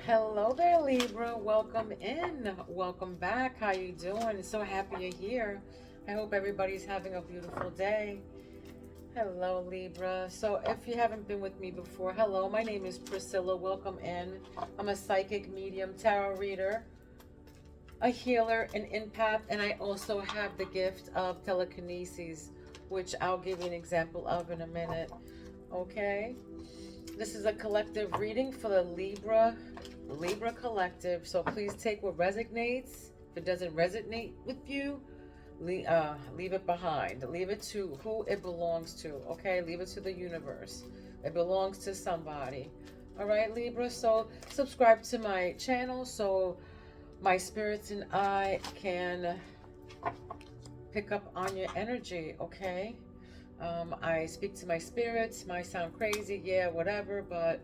Hello there, Libra. Welcome in. Welcome back. How you doing? So happy you're here. I hope everybody's having a beautiful day. Hello, Libra. So if you haven't been with me before, hello, my name is Priscilla. Welcome in. I'm a psychic medium, tarot reader, a healer, an empath, and I also have the gift of telekinesis, which I'll give you an example of in a minute. Okay? This is a collective reading for the Libra collective. So please take what resonates. If it doesn't resonate with you, leave it behind. Leave it to who it belongs to. Okay, leave it to the universe. It belongs to somebody. All right, Libra. So subscribe to my channel so my spirits and I can pick up on your energy. Okay. I speak to my spirits. Might sound crazy, yeah, whatever, but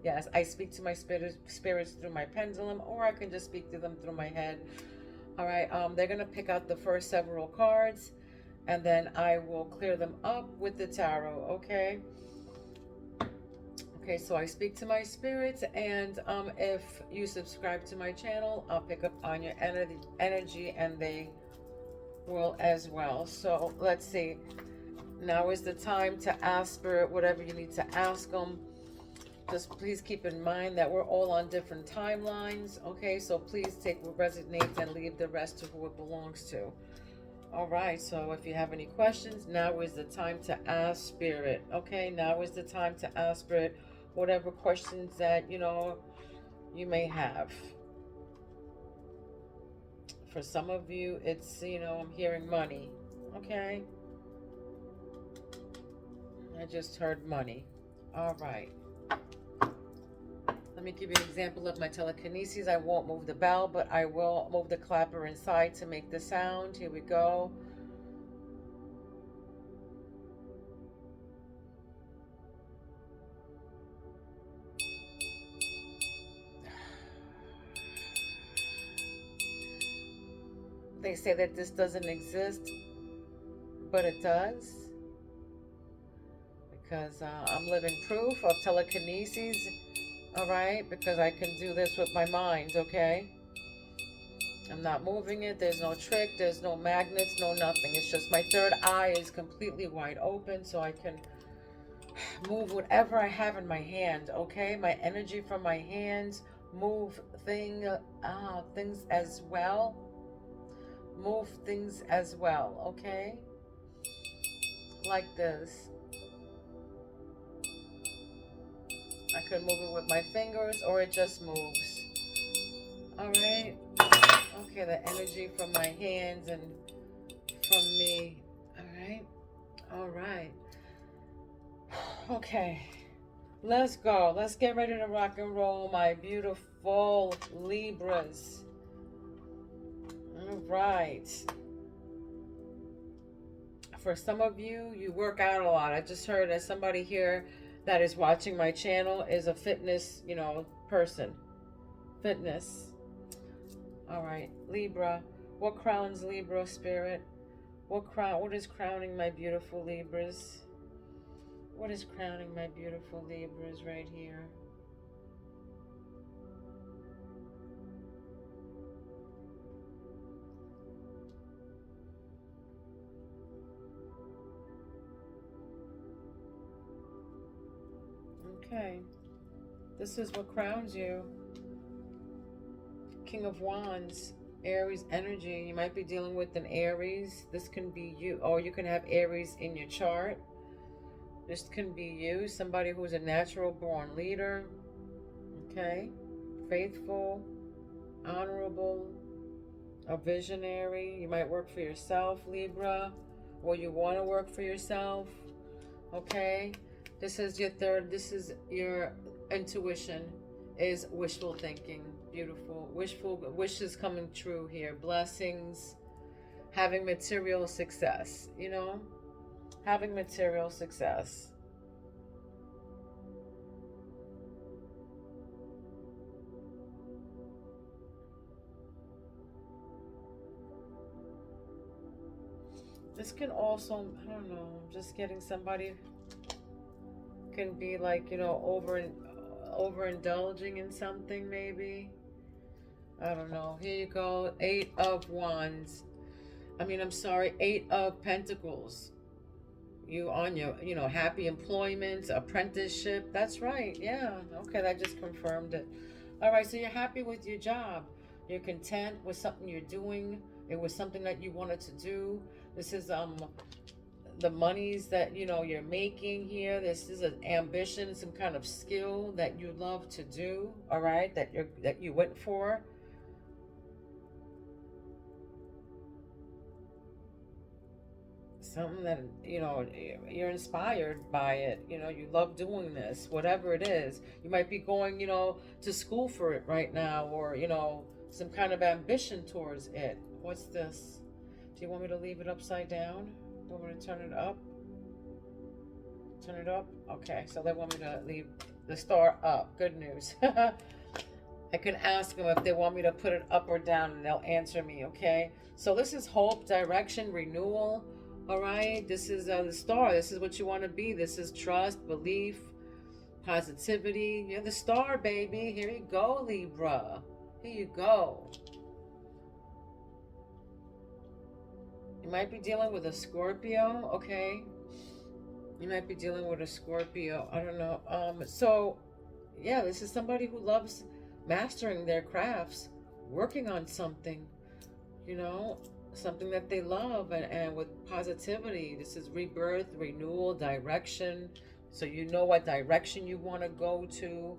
yes, I speak to my spirits through my pendulum, or I can just speak to them through my head. All right, they're gonna pick out the first several cards, and then I will clear them up with the tarot. Okay. Okay, so I speak to my spirits, and if you subscribe to my channel, I'll pick up on your energy, and they will as well. So let's see. Now is the time to ask Spirit whatever you need to ask them. Just please keep in mind that we're all on different timelines. Okay, so please take what resonates and leave the rest to who it belongs to. All right, so if you have any questions, now is the time to ask Spirit. Okay, now is the time to ask Spirit whatever questions that you may have. For some of you, it's I'm hearing money. Okay, I just heard money. All right. Let me give you an example of my telekinesis. I won't move the bell, but I will move the clapper inside to make the sound. Here we go. They say that this doesn't exist, but it does. Because I'm living proof of telekinesis. All right, because I can do this with my mind, okay? I'm not moving it. There's no trick. There's no magnets, no nothing. It's just my third eye is completely wide open, so I can move whatever I have in my hand, okay? My energy from my hands, move things as well. Move things as well, okay? Like this. I could move it with my fingers, or it just moves. All right. Okay, the energy from my hands and from me. All right. All right. Okay. Let's go. Let's get ready to rock and roll, my beautiful Libras. All right. For some of you, you work out a lot. I just heard that somebody here that is watching my channel is a fitness, person. Fitness. All right, Libra. What crowns Libra spirit? What is crowning my beautiful Libras? What is crowning my beautiful Libras right here? Okay. This is what crowns you. King of Wands, Aries energy. You might be dealing with an Aries. This can be you, or you can have Aries in your chart. This can be you, somebody who's a natural born leader. Okay. Faithful, honorable, a visionary. You might work for yourself, Libra, or you want to work for yourself. Okay. This is your intuition, is wishful thinking. Beautiful. Wishes coming true here. Blessings. Having material success, having material success. This can also, I don't know, just getting somebody can be like, over in overindulging in something, maybe. I don't know. Here you go. Eight of Wands. I'm sorry, Eight of Pentacles. You on your, happy employment, apprenticeship. That's right. Yeah. Okay, that just confirmed it. All right, so you're happy with your job. You're content with something you're doing. It was something that you wanted to do. This is the monies that you're making here. This is an ambition, some kind of skill that you love to do. All right, that you went for. Something that you're inspired by it. You love doing this, whatever it is. You might be going to school for it right now, or some kind of ambition towards it. What's this? Do you want me to leave it upside down? You want me to turn it up? Turn it up? Okay, so they want me to leave the star up. Good news. I can ask them if they want me to put it up or down, and they'll answer me. Okay, so this is hope, direction, renewal. All right, this is the star. This is what you want to be. This is trust, belief, positivity. You're the star, baby. Here you go, Libra. Here you go. You might be dealing with a Scorpio, okay? You might be dealing with a Scorpio. I don't know. So, yeah, this is somebody who loves mastering their crafts, working on something, something that they love, and with positivity. This is rebirth, renewal, direction. So you know what direction you want to go to,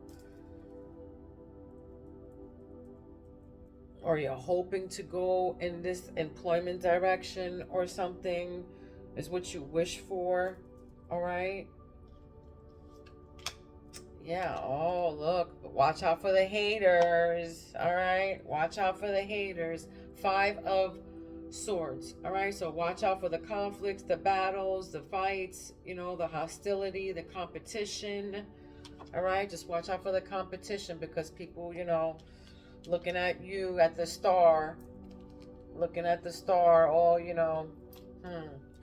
or you're hoping to go in this employment direction or something, is what you wish for. All right. Yeah. Oh, look, watch out for the haters. All right, watch out for the haters. Five of Swords. All right, so watch out for the conflicts, the battles, the fights, the hostility, the competition. All right, just watch out for the competition, because people, looking at you, at the star, all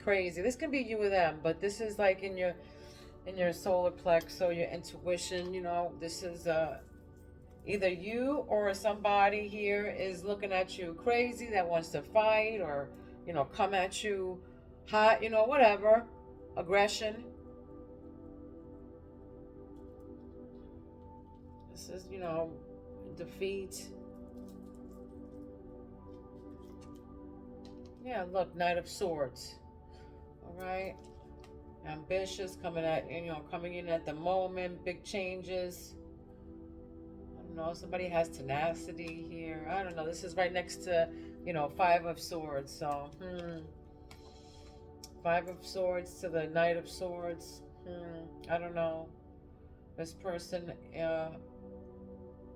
crazy. This can be you or them, but this is like in your solar plex, so your intuition. This is either you or somebody here is looking at you crazy, that wants to fight, or come at you hot, whatever, aggression. This is defeat. Yeah, look, Knight of Swords. All right, ambitious, coming in at the moment, big changes. Somebody has tenacity here. I don't know. This is right next to, Five of Swords. So, Five of Swords to the Knight of Swords. I don't know. This person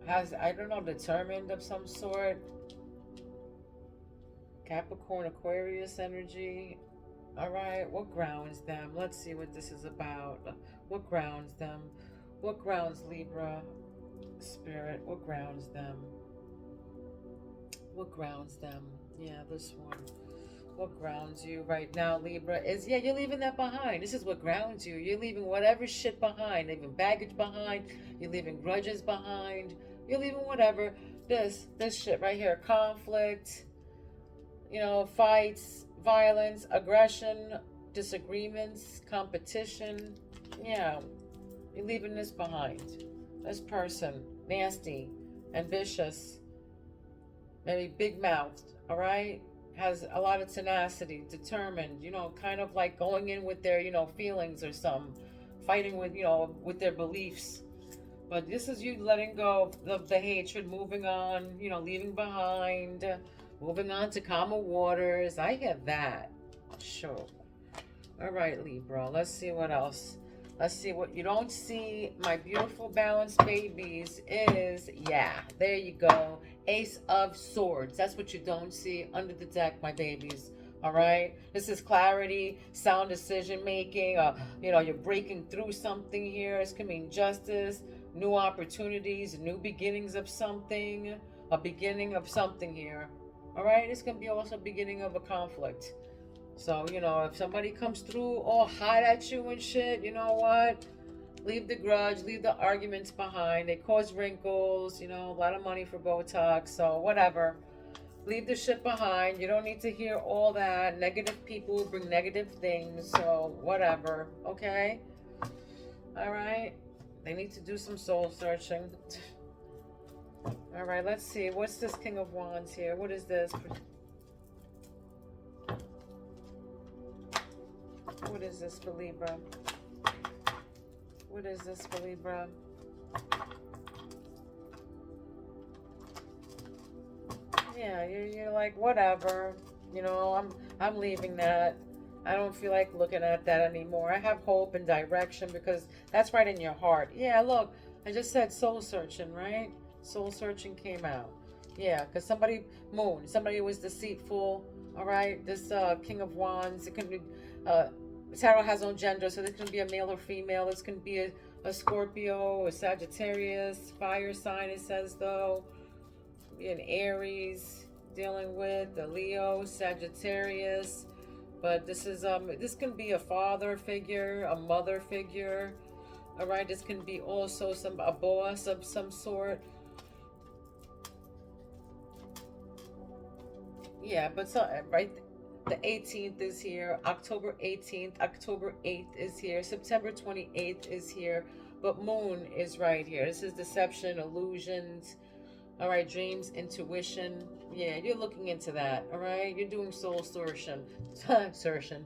has, I don't know, determined of some sort. Capricorn, Aquarius energy. All right. What grounds them? Let's see what this is about. What grounds them? What grounds Libra? Spirit, what grounds them? What grounds them? Yeah, this one. What grounds you right now, Libra, is, yeah, you're leaving that behind. This is what grounds you. You're leaving whatever shit behind. Leaving baggage behind. You're leaving grudges behind. You're leaving whatever. This shit right here. Conflict, fights, violence, aggression, disagreements, competition. Yeah, you're leaving this behind. This person, nasty, ambitious, maybe big-mouthed, all right? Has a lot of tenacity, determined, kind of like going in with their, feelings or some, fighting with, with their beliefs. But this is you letting go of the hatred, moving on, leaving behind, moving on to calmer waters. I get that. Sure. All right, Libra, let's see what else. Let's see what you don't see, my beautiful balanced babies, is, yeah, there you go. Ace of Swords. That's what you don't see under the deck, my babies. All right. This is clarity, sound decision making. You're breaking through something here. This can mean justice, new opportunities, new beginnings of something, a beginning of something here. All right. This can be also beginning of a conflict. So, if somebody comes through all hot at you and shit, you know what? Leave the grudge, leave the arguments behind. They cause wrinkles, a lot of money for Botox, so whatever. Leave the shit behind. You don't need to hear all that. Negative people bring negative things, so whatever, okay? All right? They need to do some soul searching. All right, let's see. What's this King of Wands here? What is this? What is this for Libra? What is this for Libra? Yeah, you're like, whatever. I'm leaving that. I don't feel like looking at that anymore. I have hope and direction because that's right in your heart. Yeah, look, I just said soul searching, right? Soul searching came out. Yeah, because somebody was deceitful. All right, this King of Wands, it can be, tarot has no gender, so this can be a male or female. This can be a Scorpio, a Sagittarius, fire sign, it says though. An Aries dealing with the Leo, Sagittarius, but this can be a father figure, a mother figure. All right, this can be also a boss of some sort. Yeah, but so right, the 18th is here, October 18th, October 8th is here, September 28th is here, but Moon is right here. This is deception, illusions. All right, dreams, intuition. Yeah, you're looking into that. All right, you're doing soul searching, soul searching.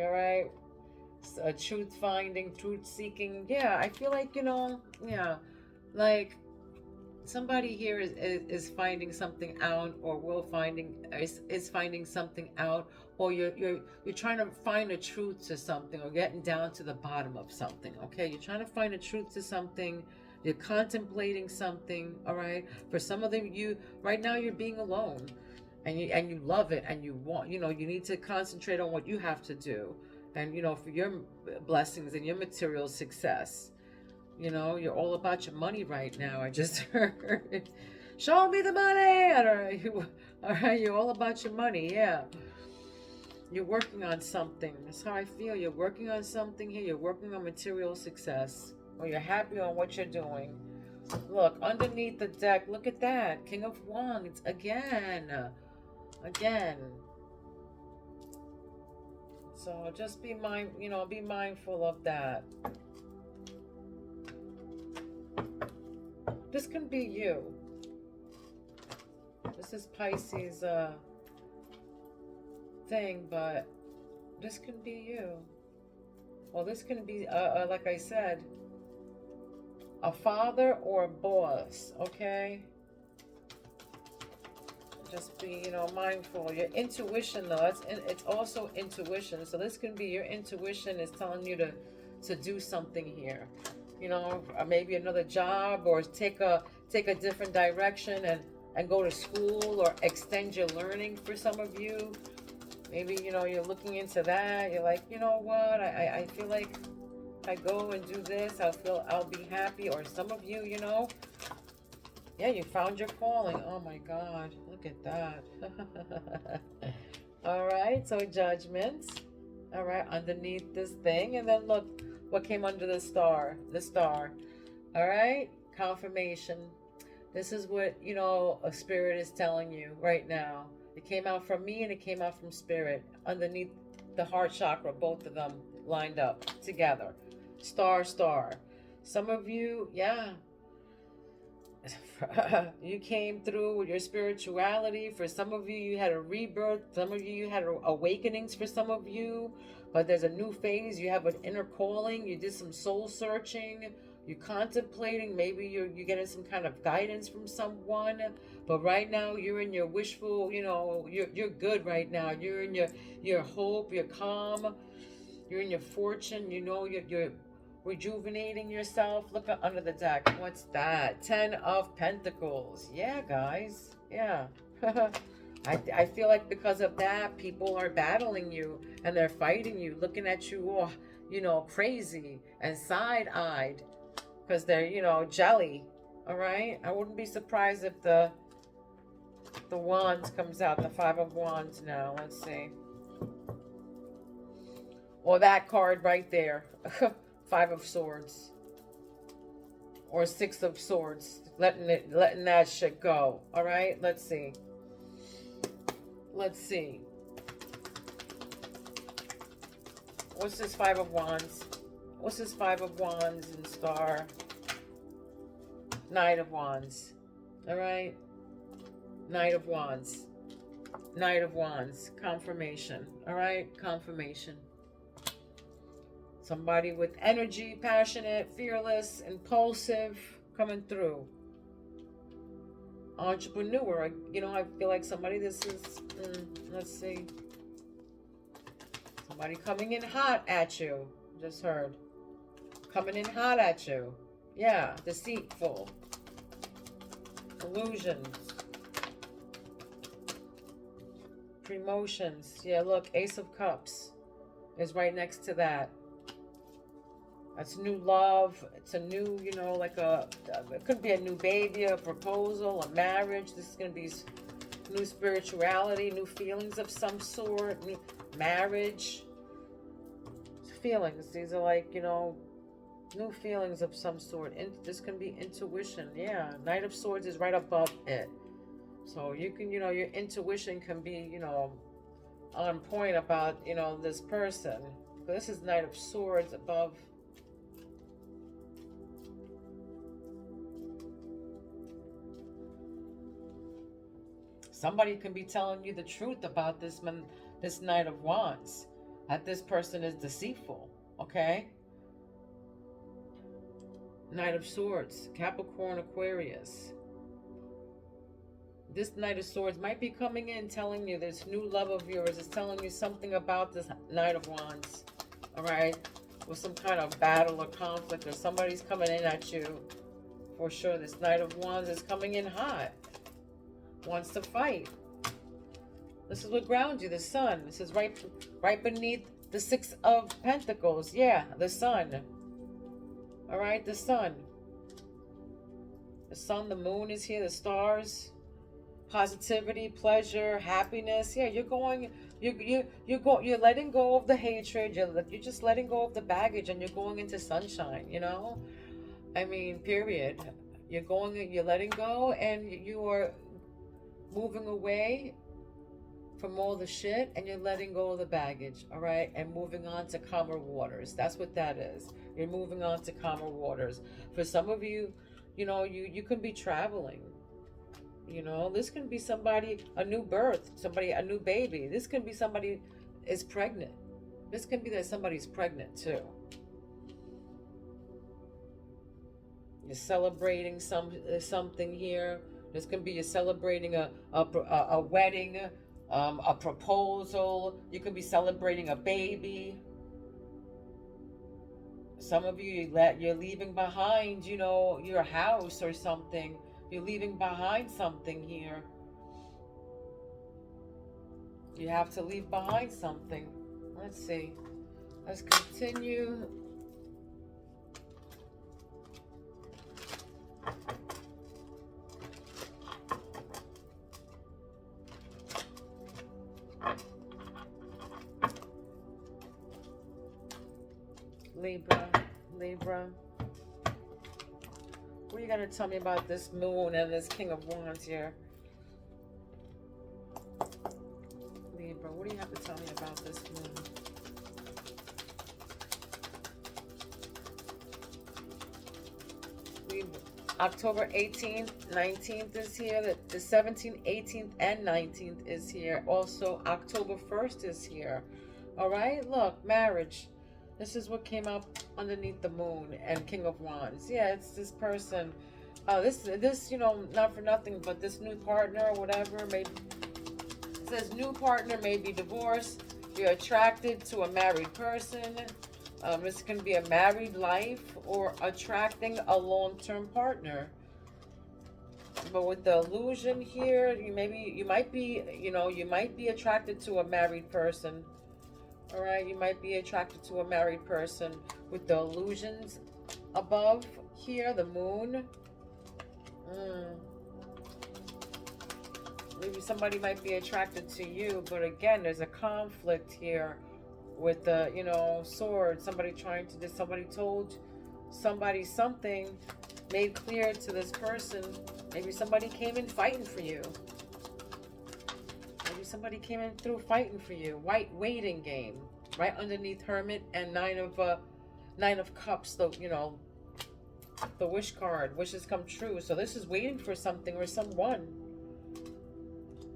All right, truth finding, truth seeking. Yeah, I feel like yeah, like somebody here is finding something out, or is finding something out, or you're trying to find a truth to something, or getting down to the bottom of something. Okay, you're trying to find a truth to something. You're contemplating something. All right, for some of them, you right now you're being alone, and you love it, and you want, you need to concentrate on what you have to do, and for your blessings and your material success. You're all about your money right now. I just heard. Show me the money. I don't know. All right, you're all about your money. Yeah. You're working on something. That's how I feel. You're working on something here. You're working on material success. Or you're happy on what you're doing. Look, underneath the deck, look at that. King of Wands. Again. Again. So just be mindful of that. This can be you. This is Pisces thing, but this can be you. Well, this can be, like I said, a father or a boss, okay? Just be, mindful. Your intuition, though, it's also intuition. So this can be your intuition is telling you to do something here. Maybe another job, or take a different direction and go to school, or extend your learning for some of you. Maybe, you're looking into that. You're like, you know what? I feel like if I go and do this, I'll be happy. Or some of you, yeah, you found your calling. Oh my God, look at that. All right, so judgments. All right, underneath this thing, and then look what came under the star. All right, confirmation. This is what a spirit is telling you right now. It came out from me, and it came out from spirit underneath the heart chakra, both of them lined up together. Star. Some of you, yeah, you came through with your spirituality. For some of you, you had a rebirth. Some of you had awakenings for some of you. But there's a new phase. You have an inner calling. You did some soul searching. You're contemplating. Maybe you're getting some kind of guidance from someone. But right now, you're in your wishful, you're good right now. You're in your hope. You're calm. You're in your fortune. You're rejuvenating yourself. Look under the deck. What's that? 10 of Pentacles. Yeah, guys. Yeah. I feel like because of that, people are battling you and they're fighting you, looking at you, crazy and side-eyed because they're, jelly. All right? I wouldn't be surprised if the Wands comes out, the Five of Wands now. Let's see. Or that card right there. Five of Swords. Or Six of Swords. Letting that shit go. All right, let's see. Let's see. What's this Five of Wands? What's this Five of Wands and Star? Knight of Wands. All right. Knight of Wands. Knight of Wands. Confirmation. All right. Confirmation. Somebody with energy, passionate, fearless, impulsive, coming through. Entrepreneur. You know, I feel like somebody, this is, let's see. Somebody coming in hot at you. Just heard. Coming in hot at you. Yeah. Deceitful. Illusions. Promotions. Yeah, look. Ace of Cups is right next to that. That's new love. It's a new, you know, like it could be a new baby, a proposal, a marriage. This is going to be new spirituality, new feelings of some sort, new marriage. Feelings. These are like, you know, new feelings of some sort. This can be intuition. Yeah. Knight of Swords is right above it. So you can, you know, your intuition can be, you know, on point about, you know, this person. But this is Knight of Swords above. Somebody can be telling you the truth about this man, this Knight of Wands. That this person is deceitful. Okay? Knight of Swords. Capricorn, Aquarius. This Knight of Swords might be coming in telling you this new love of yours is telling you something about this Knight of Wands. Alright? With some kind of battle or conflict, or somebody's coming in at you. For sure, this Knight of Wands is coming in hot. Wants to fight. This is what grounds you, the sun. This is right beneath the Six of Pentacles. Yeah, the sun. Alright, the sun. The sun, the moon is here, the stars. Positivity, pleasure, happiness. Yeah, you're letting go of the hatred. You're just letting go of the baggage, and you're going into sunshine, you know? I mean, period. You're letting go, and you are moving away from all the shit, and you're letting go of the baggage, all right? And moving on to calmer waters. That's what that is. You're moving on to calmer waters. For some of you, you know, you can be traveling. You know, this can be somebody, a new birth, a new baby. This can be somebody is pregnant. This can be that somebody's pregnant too. You're celebrating something here. This can be you're celebrating a wedding, a proposal. You could be celebrating a baby. Some of you, you're leaving behind, you know, your house or something. You're leaving behind something here. You have to leave behind something. Let's see. Let's continue. Libra. What are you going to tell me about this moon and this King of Wands here? Libra, what do you have to tell me about this moon? Libra. October 18th, 19th is here. The 17th, 18th, and 19th is here. Also, October 1st is here. All right, look, marriage. This is what came up underneath the moon and King of Wands. Yeah, it's this person. This, you know, not for nothing, but this new partner or whatever, maybe it says new partner may be divorced. You're attracted to a married person. This can be a married life or attracting a long-term partner. But with the illusion here, you might be attracted to a married person. All right, you might be attracted to a married person with the illusions above here, the moon. Maybe somebody might be attracted to you, but again, there's a conflict here with the, you know, sword. Somebody trying to, somebody told somebody something, made clear to this person. Maybe somebody came in fighting for you. Maybe somebody came in through fighting for you. Waiting game. Right underneath Hermit and Nine of Cups, the, you know, the wish card. Wishes come true. So this is waiting for something or someone.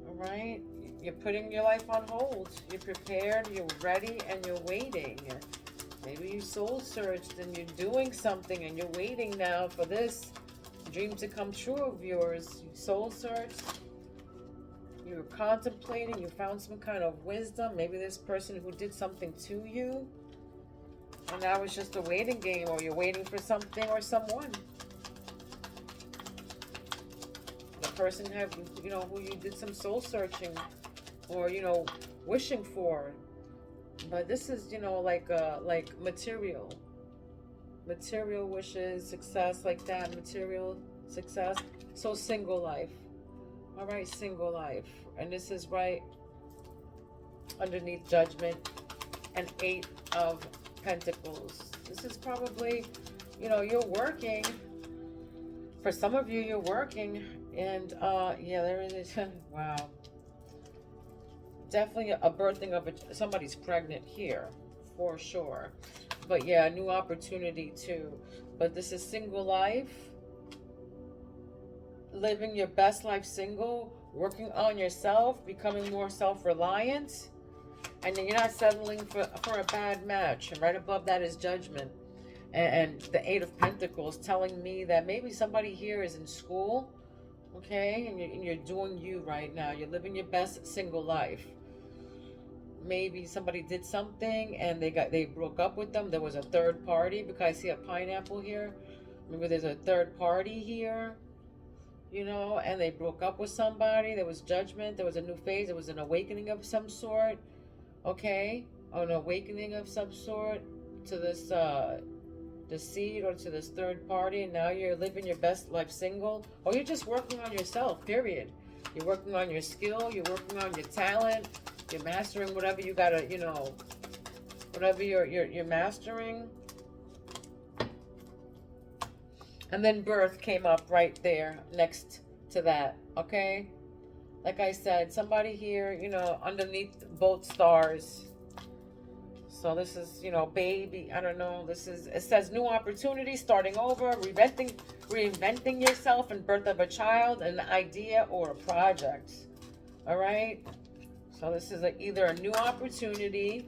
Alright? You're putting your life on hold. You're prepared, you're ready, and you're waiting. Maybe you soul searched and you're doing something and you're waiting now for this dream to come true of yours. You soul searched. You were contemplating. You found some kind of wisdom. Maybe this person who did something to you. And now it's just a waiting game, or you're waiting for something or someone. The person have, you know, who you did some soul searching or, you know, wishing for. But this is, you know, like material wishes, success, like that, material success. So single life. All right, single life. And this is right underneath Judgment and 8 of Pentacles. This is probably, you know, you're working. For some of you, you're working. And yeah, there it is. Wow. Definitely a birthing of somebody's pregnant here, for sure. But yeah, a new opportunity too. But this is single life. Living your best life single. Working on yourself. Becoming more self-reliant. And then you're not settling for a bad match. And right above that is Judgment. And the 8 of Pentacles telling me that maybe somebody here is in school. Okay? And you're doing you right now. You're living your best single life. Maybe somebody did something and they broke up with them. There was a third party, because I see a pineapple here. Maybe there's a third party here, you know, and they broke up with somebody. There was Judgment. There was a new phase. There was an awakening of some sort. Okay, an awakening of some sort to this deceit or to this third party. And now you're living your best life single, or you're just working on yourself, period. You're working on your skill. You're working on your talent. You're mastering whatever you gotta, you know, whatever you're mastering. And then birth came up right there next to that, okay? Like I said, somebody here, you know, underneath both stars. So this is, you know, baby, I don't know. This is, it says new opportunity, starting over, reinventing yourself, and birth of a child, an idea, or a project. All right? So this is either a new opportunity,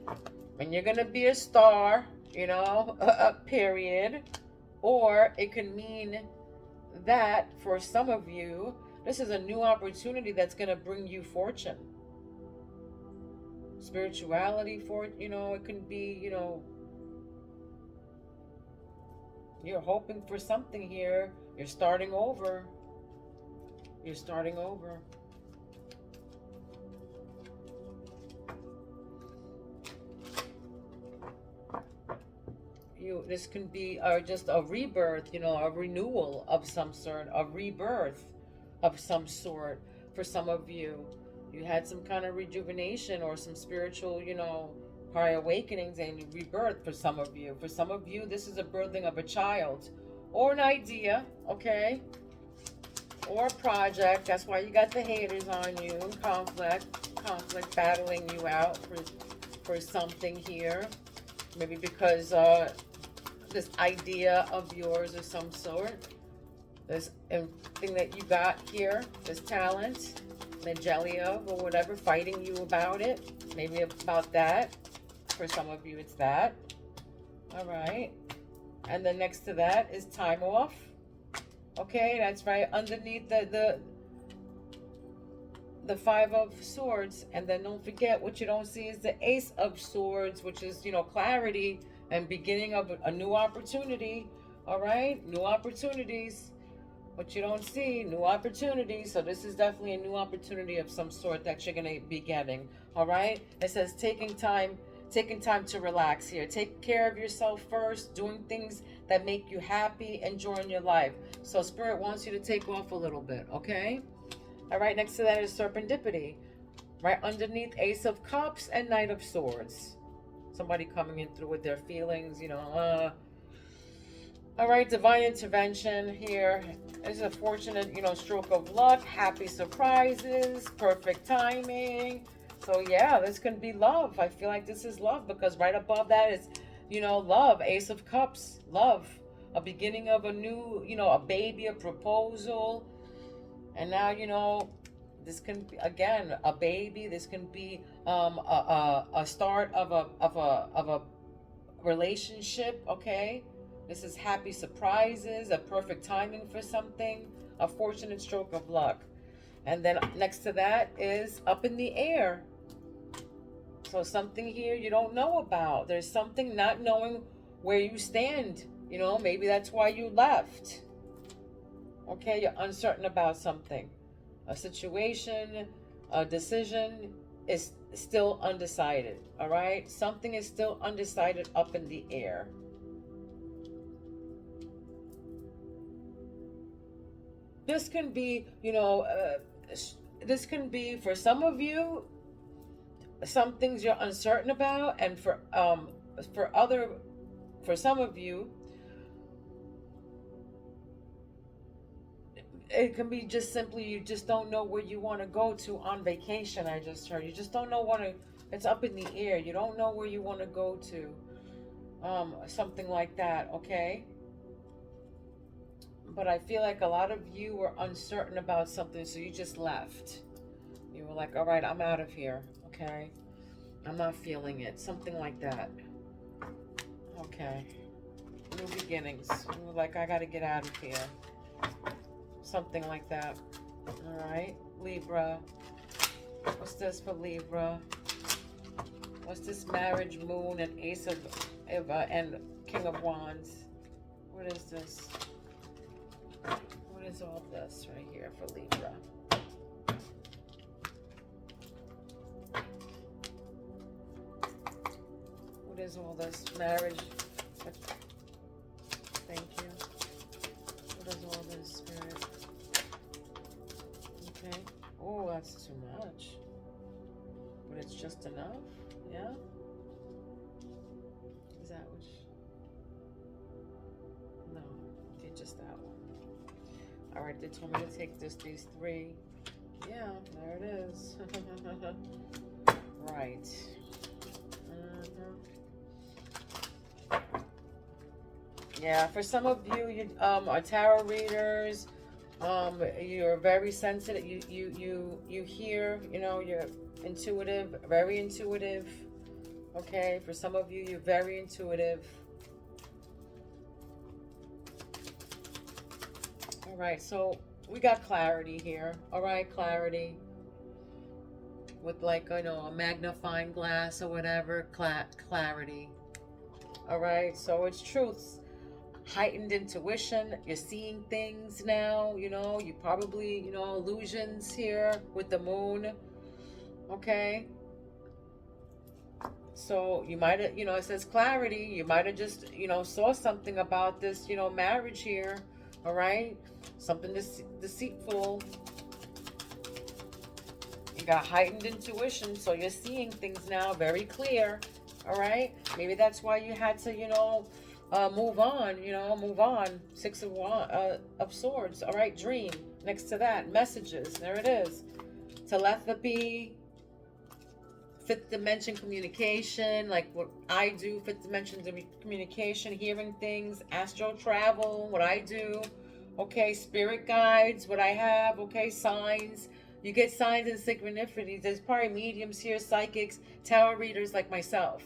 and you're going to be a star, you know, period. Or it can mean that for some of you, this is a new opportunity that's going to bring you fortune. Spirituality, for, you know, it can be, you know, you're hoping for something here. You're starting over. You're starting over. This can be just a rebirth, you know, a renewal of some sort, a rebirth of some sort. For some of you, you had some kind of rejuvenation or some spiritual, you know, high awakenings and rebirth. For some of you, this is a birthing of a child or an idea, okay, or a project. That's why you got the haters on you, and conflict battling you out for something here. Maybe because this idea of yours of some sort, this thing that you got here, this talent, the jelly of, or whatever, fighting you about it. Maybe about that. For some of you, it's that. All right. And then next to that is time off. Okay, that's right. Underneath the 5 of Swords. And then don't forget, what you don't see is the Ace of Swords, which is, you know, clarity and beginning of a new opportunity. All right, new opportunities. What you don't see, new opportunities. So this is definitely a new opportunity of some sort that you're going to be getting. All right, it says taking time to relax here. Take care of yourself first, doing things that make you happy, enjoying your life. So Spirit wants you to take off a little bit, okay? All right, next to that is Serendipity. Right underneath Ace of Cups and Knight of Swords. somebody coming in through with their feelings, all right, divine intervention here is a fortunate, stroke of luck, happy surprises, perfect timing. So yeah, this can be love. I feel like this is love because right above that is, love, Ace of Cups, love, a beginning of a new, a baby, a proposal. And now, this can be, again, a baby. This can be a start of a relationship, okay? This is happy surprises, a perfect timing for something, a fortunate stroke of luck. And then next to that is up in the air. So something here you don't know about. There's something not knowing where you stand. Maybe that's why you left. Okay, you're uncertain about something. A situation, a decision is still undecided. All right? Something is still undecided up in the air. This can be, this can be for some of you, some things you're uncertain about, and for some of you, it can be just simply you just don't know where you want to go to on vacation. I just heard you just don't know it's up in the air. You don't know where you want to go to. Something like that, okay? But I feel like a lot of you were uncertain about something, so you just left. You were like, all right, I'm out of here, okay? I'm not feeling it. Something like that. Okay. New beginnings. You were like, I got to get out of here. Something like that. All right. Libra. What's this for Libra? What's this marriage, moon, and ace of and king of wands? What is this? What is all this right here for Libra? What is all this? Marriage. Thank you. What is all this, Spirit? Okay. Oh, that's too much. But it's just enough? Yeah? Is that what? No. Okay, just that one. All right, they told me to take these three. Yeah, there it is. Right. Yeah, for some of you, you are tarot readers. You're very sensitive. You hear. You're intuitive, very intuitive. Okay, for some of you, you're very intuitive. All right, so we got clarity here. All right, clarity with like a magnifying glass or whatever. Clarity. All right, so it's truths. Heightened intuition. You're seeing things now. You probably illusions here with the moon. Okay. So you might have, it says clarity. You might have just, saw something about this, marriage here. All right. Something deceitful. You got heightened intuition. So you're seeing things now very clear. All right. Maybe that's why you had to, move on, move on. Six of Swords. All right. Dream. Next to that, messages. There it is. Telepathy. Fifth dimension communication, like what I do, fifth dimension communication, hearing things, astral travel, what I do, okay, spirit guides, what I have, okay, signs. You get signs and synchronicities. There's probably mediums here, psychics, tarot readers like myself,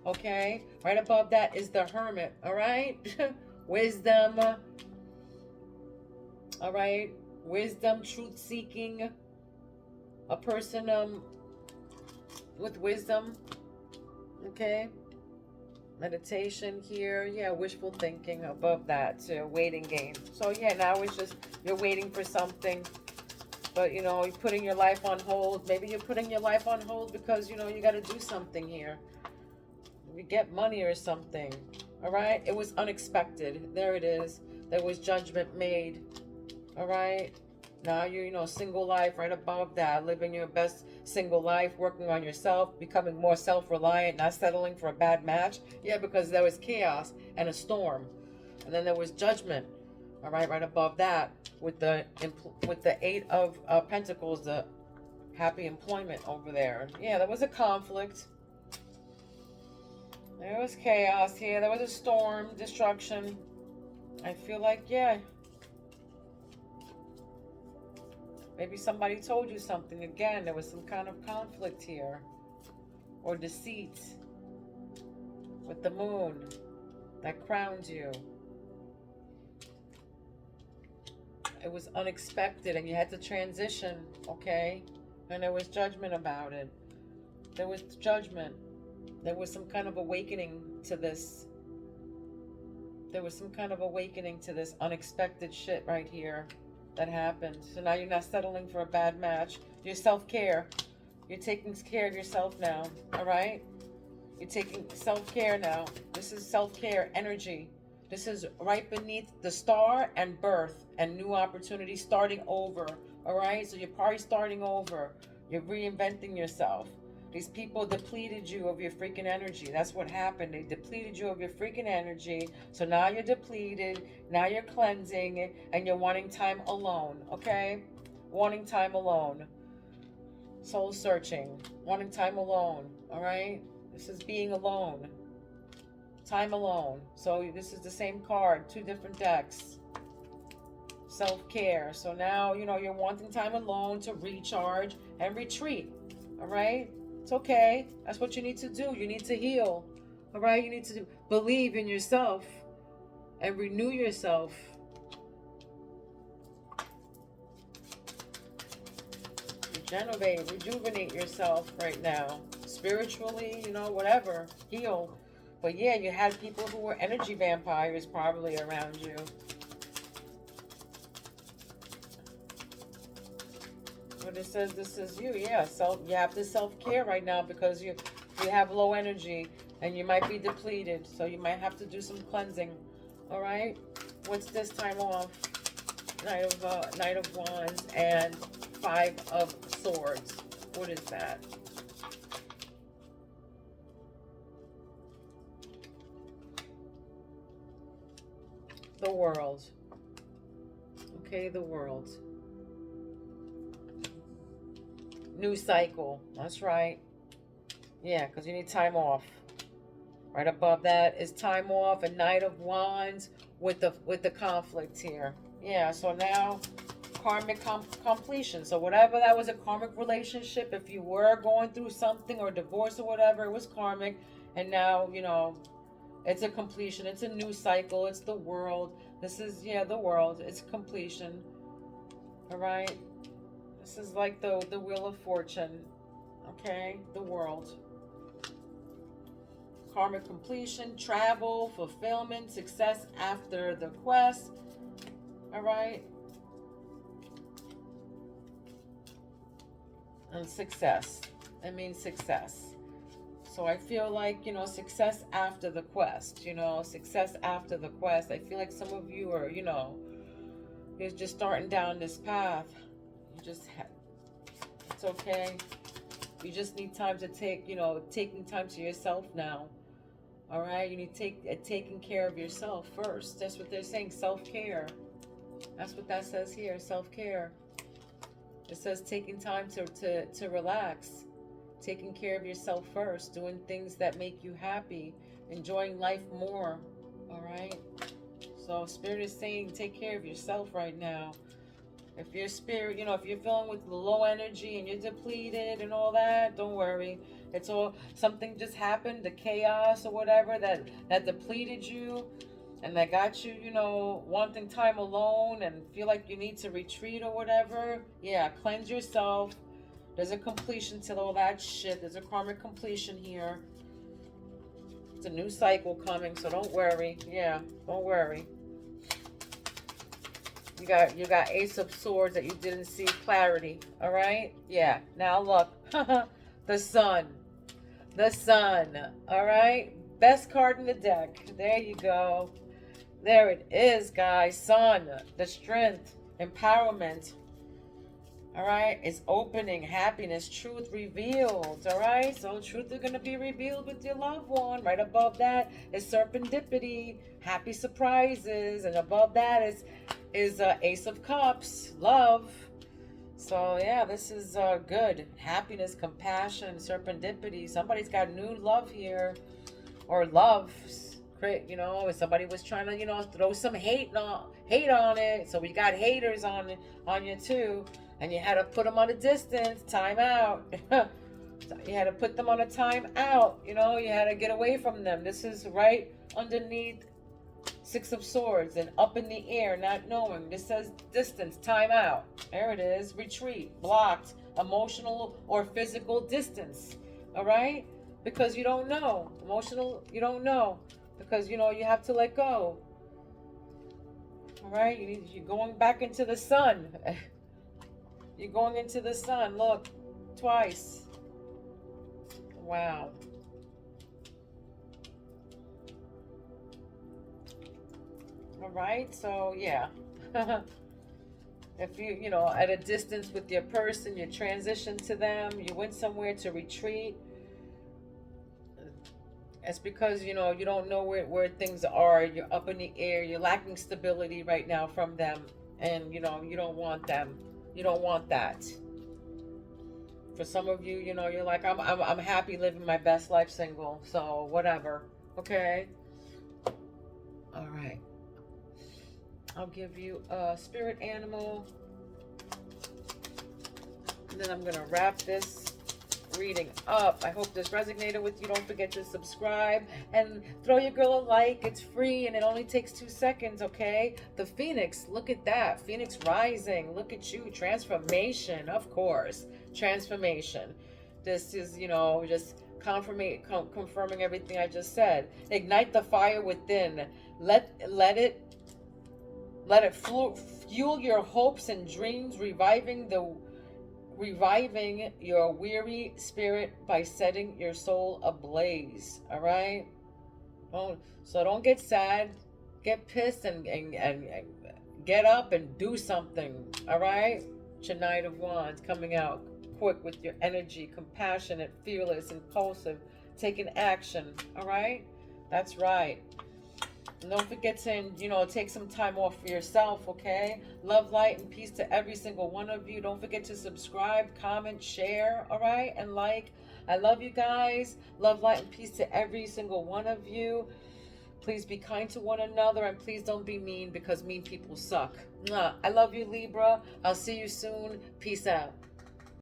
okay? Right above that is the Hermit, all right? Wisdom, all right? Wisdom, truth-seeking, a person, with wisdom, okay? Meditation here, yeah, wishful thinking above that, waiting game. So yeah, now it's just, you're waiting for something, but you're putting your life on hold. Maybe you're putting your life on hold because, you got to do something here. You get money or something, all right? It was unexpected. There it is. There was judgment made, all right? Now you're, single life right above that, living your best single life, working on yourself, becoming more self-reliant, not settling for a bad match. Yeah, because there was chaos and a storm. And then there was judgment. All right, right above that with the Eight of Pentacles, the happy employment over there. Yeah, there was a conflict. There was chaos here. There was a storm, destruction. I feel like, yeah, maybe somebody told you something. Again, there was some kind of conflict here. Or deceit. With the moon that crowned you. It was unexpected and you had to transition, okay? And there was judgment about it. There was judgment. There was some kind of awakening to this. There was some kind of awakening to this unexpected shit right here that happened. So now you're not settling for a bad match. Your self-care. You're taking care of yourself now, all right? You're taking self-care now. This is self-care energy. This is right beneath the star and birth and new opportunities starting over, all right? So you're probably starting over. You're reinventing yourself. These people depleted you of your freaking energy. That's what happened. They depleted you of your freaking energy. So now you're depleted. Now you're cleansing and you're wanting time alone, okay? Wanting time alone. Soul searching. Wanting time alone, all right? This is being alone. Time alone. So this is the same card, two different decks. Self-care. So now, you're wanting time alone to recharge and retreat, all right? It's okay. That's what you need to do. You need to heal. All right? You need to believe in yourself and renew yourself. Rejuvenate yourself right now. Spiritually, whatever. Heal. But yeah, you had people who were energy vampires probably around you. But it says this is you, yeah. You have this self-care right now because you have low energy and you might be depleted. So you might have to do some cleansing. All right. What's this time off? Knight of Wands and Five of Swords. What is that? The World. Okay, the World. New cycle. That's right. Yeah, because you need time off. Right above that is time off, a Knight of Wands with the conflict here. Yeah, so now karmic completion. So whatever that was, a karmic relationship, if you were going through something or divorce or whatever, it was karmic. And now, it's a completion. It's a new cycle. It's the world. This is, the world. It's completion. All right. This is like the Wheel of Fortune. Okay. The world. Karmic completion, travel, fulfillment, success after the quest. All right. And success. It means success. So I feel like, success after the quest, success after the quest. I feel like some of you are, you're just starting down this path. It's okay. You just need time to taking time to yourself now. All right. You need to taking care of yourself first. That's what they're saying. Self-care. That's what that says here. Self-care. It says taking time to relax. Taking care of yourself first, doing things that make you happy, enjoying life more, all right? So Spirit is saying take care of yourself right now. If your spirit, if you're feeling with low energy and you're depleted and all that, don't worry. It's all, something just happened, the chaos or whatever that depleted you and that got you, wanting time alone and feel like you need to retreat or whatever. Yeah, cleanse yourself. There's a completion to all that shit. There's a karmic completion here. It's a new cycle coming, so don't worry. Yeah, don't worry. You got Ace of Swords that you didn't see clarity. All right? Yeah. Now look. The Sun. The Sun. All right? Best card in the deck. There you go. There it is, guys. Sun. The strength. Empowerment. All right, it's opening, happiness, truth revealed. All right, so truth is going to be revealed with your loved one. Right above that is serendipity, happy surprises, and above that is Ace of Cups, love. So yeah, this is good. Happiness, compassion, serendipity. Somebody's got new love here, or love. You know, if somebody was trying to, you know, throw some hate on it. So we got haters on you too, and you had to put them on a distance, time out. You had to put them on a time out. You know, you had to get away from them. This is right underneath Six of Swords and up in the air, not knowing. This says distance, time out. There it is. Retreat, blocked, emotional or physical distance. All right? Because you don't know. Emotional, you don't know. Because, you know, you have to let go. All right? You're going back into the sun. You're going into the sun. Look, twice. Wow. All right? So, yeah. If you know, at a distance with your person, you transition to them, you went somewhere to retreat, it's because, you know, you don't know where things are. You're up in the air. You're lacking stability right now from them. And, you know, you don't want them. You don't want that. For some of you, you know, you're like, I'm happy living my best life single. So, whatever. Okay? All right. I'll give you a spirit animal. And then I'm going to wrap this reading up. I hope this resonated with you. Don't forget to subscribe and throw your girl a like. It's free and it only takes 2 seconds, okay? The Phoenix, look at that. Phoenix rising. Look at you. Transformation, of course. Transformation. This is, you know, just confirming everything I just said. Ignite the fire within. Let it fuel your hopes and dreams, reviving your weary spirit by setting your soul ablaze. All right, don't get sad, get pissed, and get up and do something. All right, your Knight of Wands coming out quick with your energy, compassionate, fearless, impulsive, taking action. All right, that's right. And don't forget to, you know, take some time off for yourself, okay? Love, light, and peace to every single one of you. Don't forget to subscribe, comment, share, all right? And like. I love you guys. Love, light, and peace to every single one of you. Please be kind to one another, and please don't be mean, because mean people suck. Mwah. I love you, Libra. I'll see you soon. Peace out.